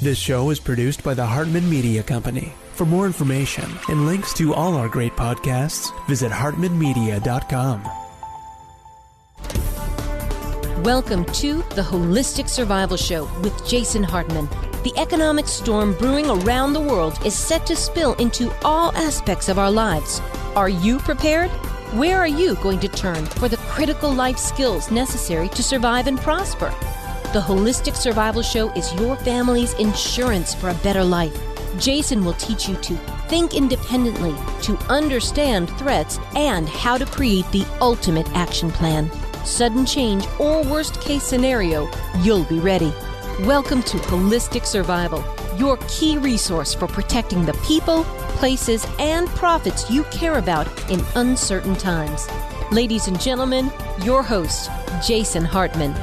This show is produced by the Hartman Media Company. For more information and links to all our great podcasts, visit hartmanmedia.com. Welcome to the Holistic Survival Show with Jason Hartman. The economic storm brewing around the world is set to spill into all aspects of our lives. Are you prepared? Where are you going to turn for the critical life skills necessary to survive and prosper? The Holistic Survival Show is your family's insurance for a better life. Jason will teach you to think independently, to understand threats, and how to create the ultimate action plan. Sudden change or worst case scenario, you'll be ready. Welcome to Holistic Survival, your key resource for protecting the people, places, and profits you care about in uncertain times. Ladies and gentlemen, your host, Jason Hartman.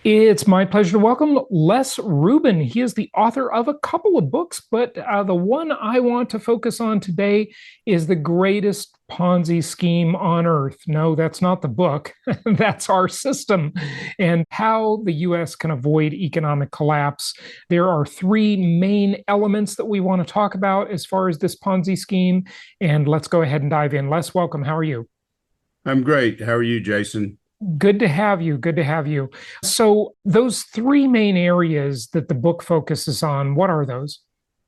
It's my pleasure to welcome Les Rubin. He is the author of a couple of books, but the one I want to focus on today is The Greatest Ponzi Scheme on Earth. No, that's not the book. That's our system and how the U.S. can avoid economic collapse. There are three main elements that we want to talk about as far as this Ponzi scheme, and let's go ahead and dive in. Les, welcome. How are you? I'm great. How are you, Jason? Good to have you. Good to have you. So those three main areas that the book focuses on, what are those?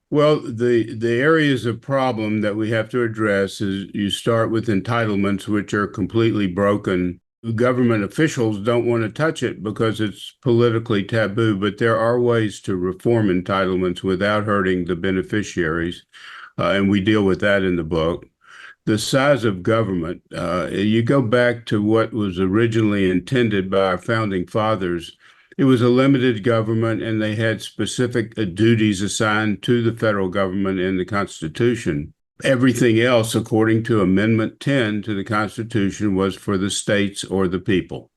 Well, the areas of problem that we have to address is you start with entitlements, which are completely broken. Government officials don't want to touch it because it's politically taboo, but there are ways to reform entitlements without hurting the beneficiaries, and we deal with that in the book. The size of government, you go back to what was originally intended by our founding fathers. It was a limited government, and they had specific duties assigned to the federal government in the Constitution. Everything else, according to Amendment 10 to the Constitution, was for the states or the people.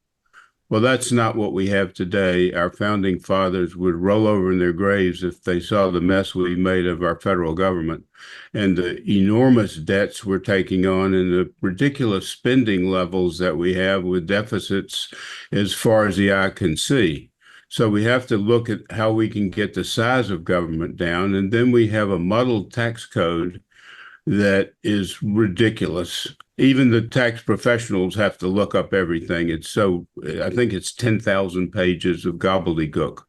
Well, that's not what we have today. Our founding fathers would roll over in their graves if they saw the mess we made of our federal government and the enormous debts we're taking on and the ridiculous spending levels that we have with deficits as far as the eye can see. So we have to look at how we can get the size of government down. And then we have a muddled tax code that is ridiculous. Even the tax professionals have to look up everything. I think it's 10,000 pages of gobbledygook.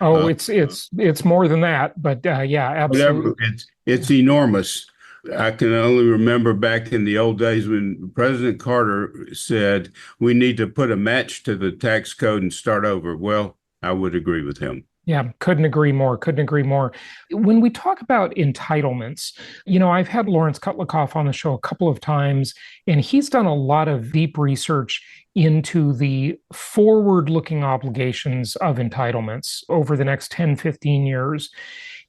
Oh, it's more than that, but yeah, absolutely. Whatever, it's enormous. I can only remember back in the old days when President Carter said, we need to put a match to the tax code and start over. Well, I would agree with him. Yeah, couldn't agree more. When we talk about entitlements, I've had Lawrence Kutlikoff on the show a couple of times, and he's done a lot of deep research into the forward-looking obligations of entitlements over the next 10, 15 years.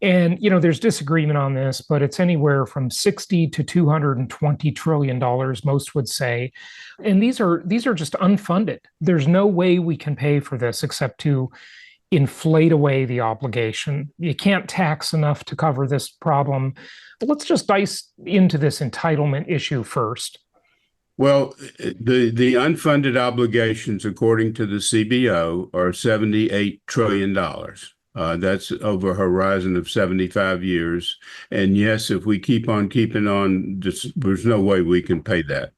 And, there's disagreement on this, but it's anywhere from $60 to $220 trillion, most would say. And these are just unfunded. There's no way we can pay for this except to inflate away the obligation. You can't tax enough to cover this problem. But let's just dice into this entitlement issue first. Well, the unfunded obligations, according to the CBO, are $78 trillion. That's over a horizon of 75 years. And yes, if we keep on keeping on, there's no way we can pay that.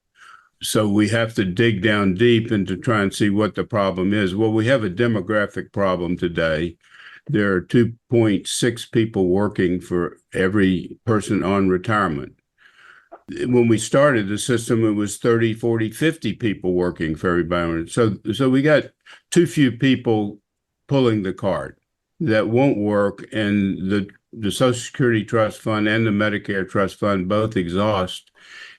So we have to dig down deep and to try and see what the problem is. Well, we have a demographic problem today. There are 2.6 people working for every person on retirement. When we started the system, it was 30, 40, 50 people working for everybody. So we got too few people pulling the cart. That won't work, and the Social Security Trust Fund and the Medicare Trust Fund both exhaust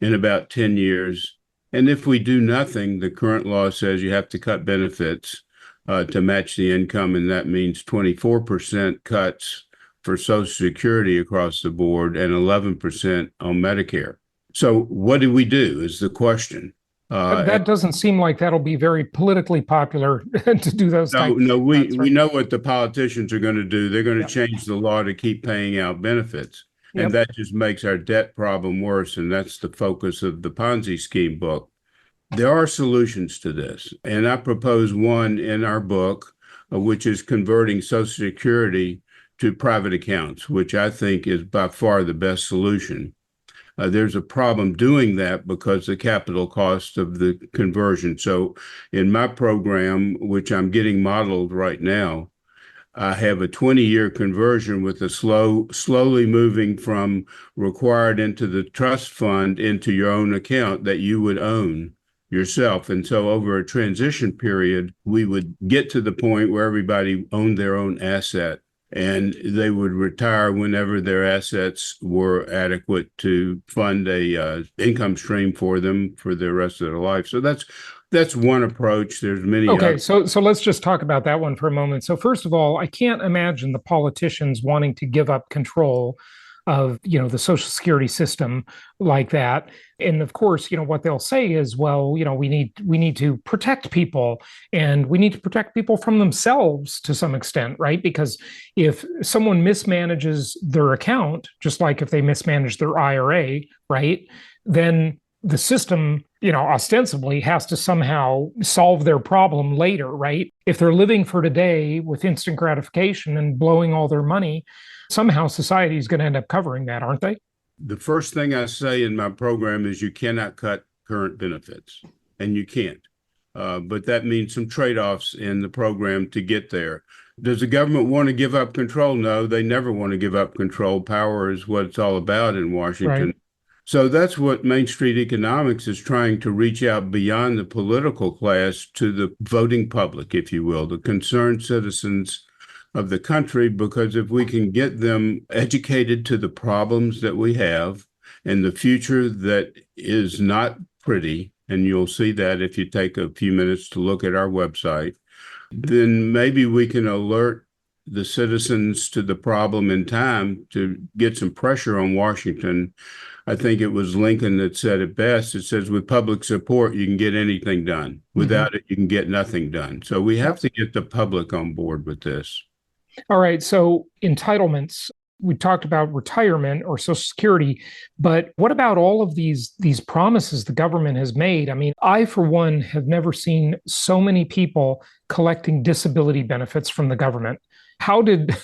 in about 10 years. And if we do nothing, the current law says you have to cut benefits to match the income, and that means 24% cuts for Social Security across the board and 11% on Medicare. So what do we do is the question. That doesn't seem like that'll be very politically popular to do those types. No, we know what the politicians are going to do. They're going to change the law to keep paying out benefits. And that just makes our debt problem worse. And that's the focus of the Ponzi scheme book. There are solutions to this. And I propose one in our book which is converting Social Security to private accounts, which I think is by far the best solution. There's a problem doing that because the capital cost of the conversion. So in my program, which I'm getting modeled right now, I have a 20-year conversion with a slowly moving from required into the trust fund into your own account that you would own yourself. And so over a transition period, we would get to the point where everybody owned their own asset, and they would retire whenever their assets were adequate to fund a income stream for them for the rest of their life. So that's one approach. There's many Okay, others. so let's just talk about that one for a moment. So first of all, I can't imagine the politicians wanting to give up control of, the Social Security system like that. And of course, what they'll say is, well, we need to protect people, and we need to protect people from themselves to some extent, right? Because if someone mismanages their account, just like if they mismanage their IRA, right, then the system, ostensibly has to somehow solve their problem later, right? If they're living for today with instant gratification and blowing all their money, somehow society is going to end up covering that, aren't they? The first thing I say in my program is you cannot cut current benefits, and you can't. But that means some trade-offs in the program to get there. Does the government want to give up control? No, they never want to give up control. Power is what it's all about in Washington. Right. So that's what Main Street Economics is trying to reach out beyond the political class to the voting public, if you will, the concerned citizens of the country, because if we can get them educated to the problems that we have and the future that is not pretty, and you'll see that if you take a few minutes to look at our website, then maybe we can alert the citizens to the problem in time to get some pressure on Washington. I think it was Lincoln that said it best. It says, with public support, you can get anything done. Without it, you can get nothing done. So we have to get the public on board with this. All right. So entitlements, we talked about retirement or Social Security, but what about all of these promises the government has made? I mean, I, for one, have never seen so many people collecting disability benefits from the government. How did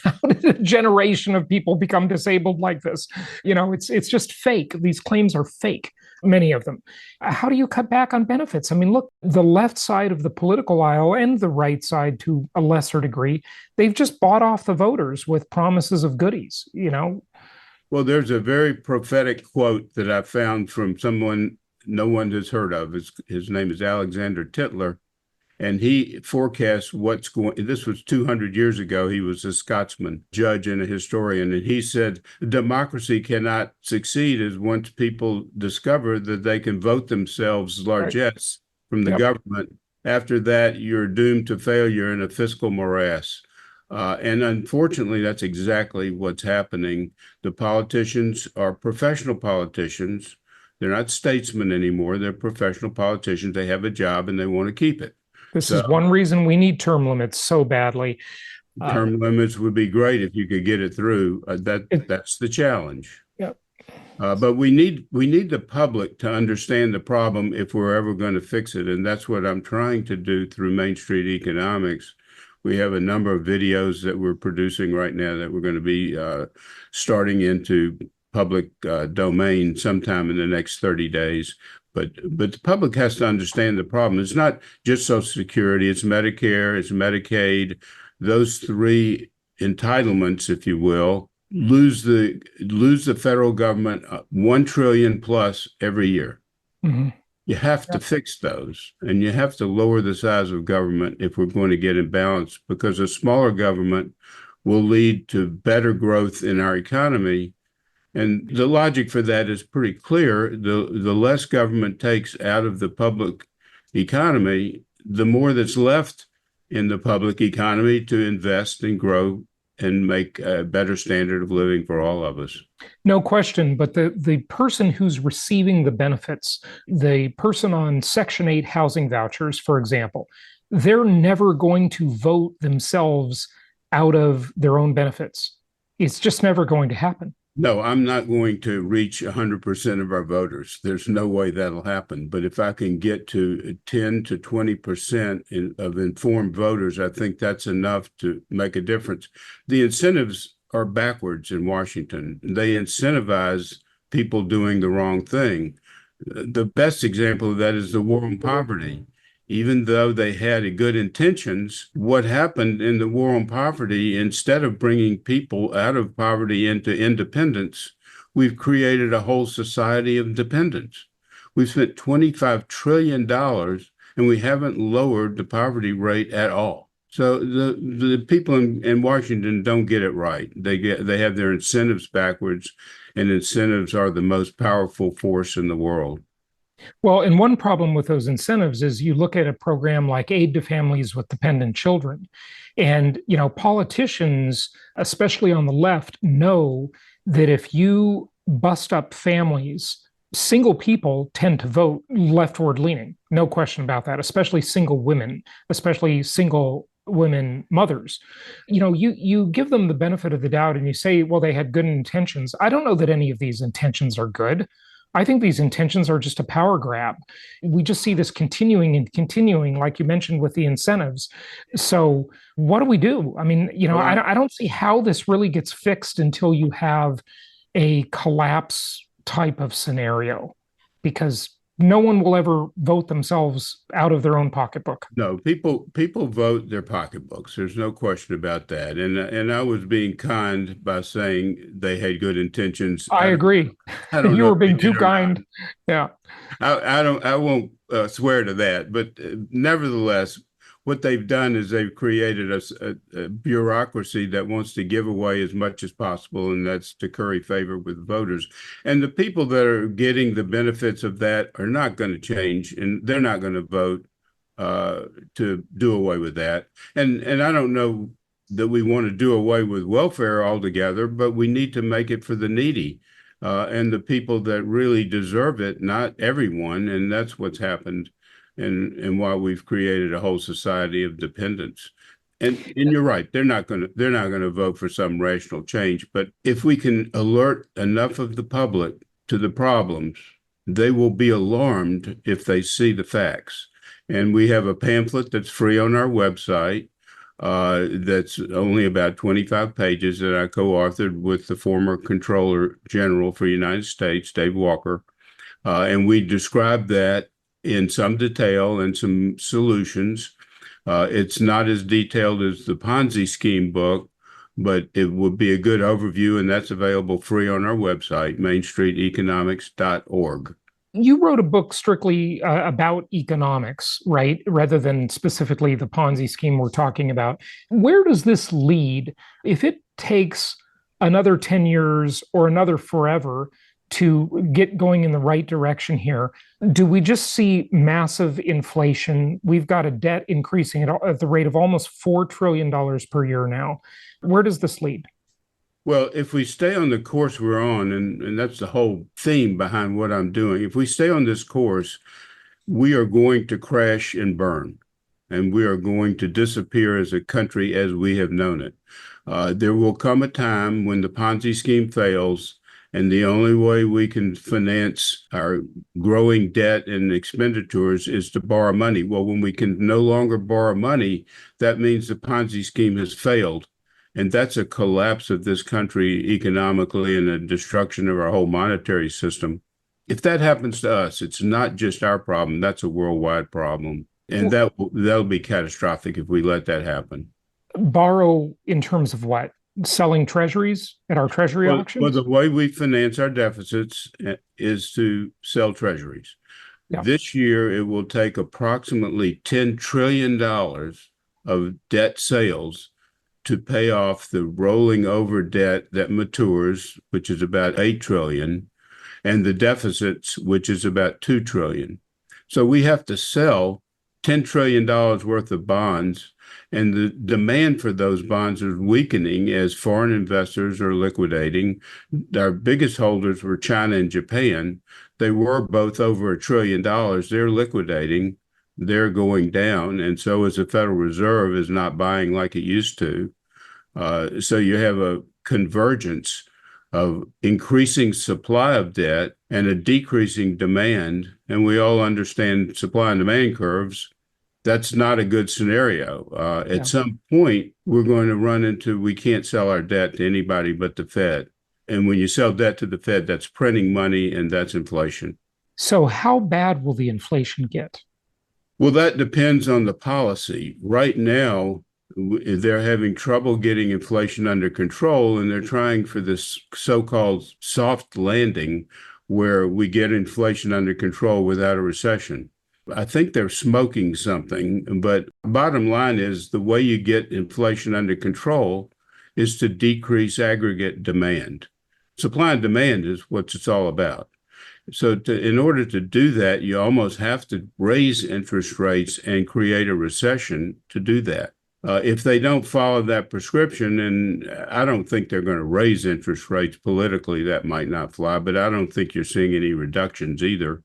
a generation of people become disabled like this? It's just fake. These claims are fake, many of them. How do you cut back on benefits? I mean, look, the left side of the political aisle and the right side to a lesser degree, they've just bought off the voters with promises of goodies, Well, there's a very prophetic quote that I found from someone no one has heard of. His name is Alexander Tytler. And he forecasts what's going. This was 200 years ago. He was a Scotsman, judge and a historian. And he said, democracy cannot succeed as once people discover that they can vote themselves largesse from the government. After that, you're doomed to failure in a fiscal morass. And unfortunately, that's exactly what's happening. The politicians are professional politicians. They're not statesmen anymore. They're professional politicians. They have a job and they want to keep it. This is one reason we need term limits so badly. Term limits would be great if you could get it through. That's the challenge. Yep. But we need the public to understand the problem if we're ever going to fix it. And that's what I'm trying to do through Main Street Economics. We have a number of videos that we're producing right now that we're going to be starting into public domain sometime in the next 30 days. But the public has to understand the problem. It's not just Social Security, it's Medicare, it's Medicaid. Those three entitlements, if you will, lose the federal government $1 trillion plus every year. Mm-hmm. You have to fix those, and you have to lower the size of government if we're going to get in balance, because a smaller government will lead to better growth in our economy. And the logic for that is pretty clear. The less government takes out of the public economy, the more that's left in the public economy to invest and grow and make a better standard of living for all of us. No question. But the person who's receiving the benefits, the person on Section 8 housing vouchers, for example, they're never going to vote themselves out of their own benefits. It's just never going to happen. No, I'm not going to reach 100% of our voters. There's no way that'll happen. But if I can get to 10 to 20% of informed voters, I think that's enough to make a difference. The incentives are backwards in Washington. They incentivize people doing the wrong thing. The best example of that is the war on poverty. Even though they had good intentions, what happened in the war on poverty, instead of bringing people out of poverty into independence, we've created a whole society of dependence. We've spent $25 trillion and we haven't lowered the poverty rate at all. So the people in Washington don't get it right. They have their incentives backwards, and incentives are the most powerful force in the world. Well, and one problem with those incentives is you look at a program like Aid to Families with Dependent Children, and politicians, especially on the left, know that if you bust up families, single people tend to vote leftward leaning. No question about that, especially single women, especially single women mothers. You give them the benefit of the doubt and you say, well, they had good intentions. I don't know that any of these intentions are good. I think these intentions are just a power grab. We just see this continuing and continuing, like you mentioned with the incentives. So, what do we do? I mean, I don't see how this really gets fixed until you have a collapse type of scenario, because no one will ever vote themselves out of their own pocketbook. No, people vote their pocketbooks. There's no question about that. And I was being kind by saying they had good intentions. I agree. I don't You know were if they being too did or kind. not. Yeah. I won't swear to that, but nevertheless, what they've done is they've created a bureaucracy that wants to give away as much as possible, and that's to curry favor with voters. And the people that are getting the benefits of that are not going to change, and they're not going to vote to do away with that. And I don't know that we want to do away with welfare altogether, but we need to make it for the needy and the people that really deserve it, not everyone. And that's what's happened, and why we've created a whole society of dependence. And you're right, they're not going to vote for some rational change. But if we can alert enough of the public to the problems, they will be alarmed if they see the facts. And we have a pamphlet that's free on our website. That's only about 25 pages that I co-authored with the former Comptroller General for the United States, Dave Walker. And we describe that in some detail and some solutions. It's not as detailed as the Ponzi scheme book, but it would be a good overview, and that's available free on our website, mainstreeteconomics.org. You wrote a book strictly about economics, right? Rather than specifically the Ponzi scheme we're talking about. Where does this lead? If it takes another 10 years or another forever to get going in the right direction here, do we just see massive inflation? We've got a debt increasing at the rate of almost $4 trillion per year now. Where does this lead? Well, if we stay on the course we're on, and that's the whole theme behind what I'm doing, if we stay on this course, we are going to crash and burn, and we are going to disappear as a country as we have known it. There will come a time when the Ponzi scheme fails, and the only way we can finance our growing debt and expenditures is to borrow money. Well, when we can no longer borrow money, that means the Ponzi scheme has failed. And that's a collapse of this country economically and a destruction of our whole monetary system. If that happens to us, it's not just our problem. That's a worldwide problem. And that'll be catastrophic if we let that happen. Borrow in terms of what? Selling treasuries at our treasury auctions? Well, the way we finance our deficits is to sell treasuries. Yeah. This year, it will take approximately $10 trillion of debt sales to pay off the rolling over debt that matures, which is about $8 trillion, and the deficits, which is about $2 trillion. So we have to sell $10 trillion worth of bonds, and the demand for those bonds is weakening as foreign investors are liquidating. Our biggest holders were China and Japan. They were both over $1 trillion. They're liquidating. They're going down, and so is the Federal Reserve is not buying like it used to. So you have a convergence of increasing supply of debt and a decreasing demand, and we all understand supply and demand curves, that's not a good scenario. At some point, we're going to run into, we can't sell our debt to anybody but the Fed. And when you sell debt to the Fed, that's printing money and that's inflation. So how bad will the inflation get? Well, that depends on the policy. Right now, they're having trouble getting inflation under control, and they're trying for this so-called soft landing where we get inflation under control without a recession. I think they're smoking something, but bottom line is the way you get inflation under control is to decrease aggregate demand. Supply and demand is what it's all about. So in order to do that, you almost have to raise interest rates and create a recession to do that. If they don't follow that prescription, and I don't think they're going to raise interest rates politically, that might not fly, but I don't think you're seeing any reductions either.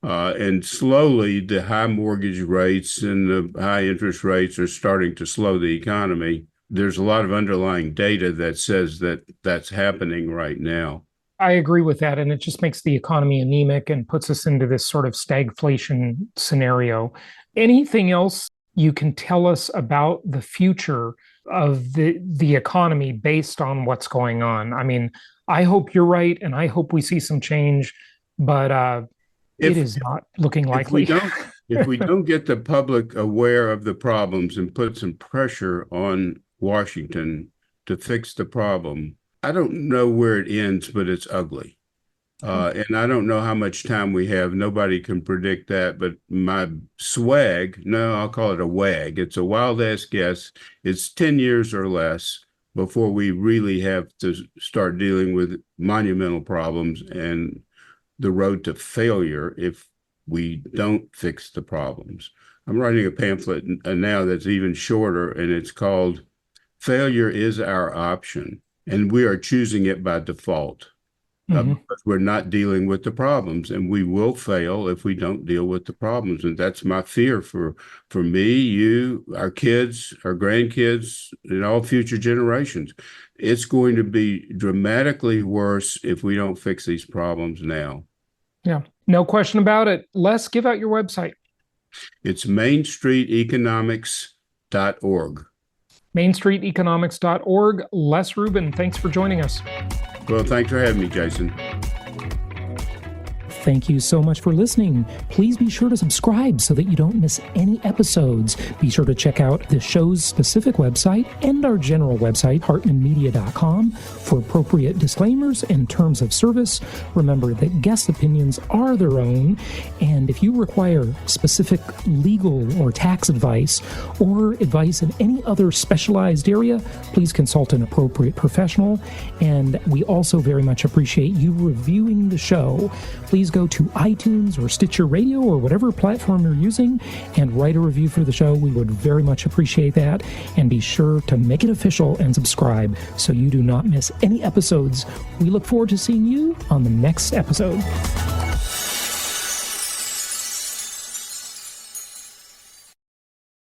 And slowly, the high mortgage rates and the high interest rates are starting to slow the economy. There's a lot of underlying data that says that that's happening right now. I agree with that. And it just makes the economy anemic and puts us into this sort of stagflation scenario. Anything else you can tell us about the future of the economy based on what's going on? I mean, I hope you're right, and I hope we see some change, but it is not looking likely. If we don't get the public aware of the problems and put some pressure on Washington to fix the problem, I don't know where it ends, but it's ugly. And I don't know how much time we have. Nobody can predict that. But my swag, no, I'll call it a wag. It's a wild ass guess. It's 10 years or less before we really have to start dealing with monumental problems and the road to failure if we don't fix the problems. I'm writing a pamphlet now that's even shorter, and it's called Failure is Our Option. And we are choosing it by default. Because we're not dealing with the problems, and we will fail if we don't deal with the problems. And that's my fear for me, you, our kids, our grandkids, and all future generations. It's going to be dramatically worse if we don't fix these problems now. Yeah, no question about it. Les, give out your website. It's mainstreeteconomics.org. mainstreeteconomics.org. Les Rubin, thanks for joining us. Well, thanks for having me, Jason. Thank you so much for listening. Please be sure to subscribe so that you don't miss any episodes. Be sure to check out the show's specific website and our general website, hartmanmedia.com, for appropriate disclaimers and terms of service. Remember that guest opinions are their own, and if you require specific legal or tax advice or advice in any other specialized area, please consult an appropriate professional. And we also very much appreciate you reviewing the show. Please go to iTunes or Stitcher Radio or whatever platform you're using and write a review for the show. We would very much appreciate that. And be sure to make it official and subscribe so you do not miss any episodes. We look forward to seeing you on the next episode.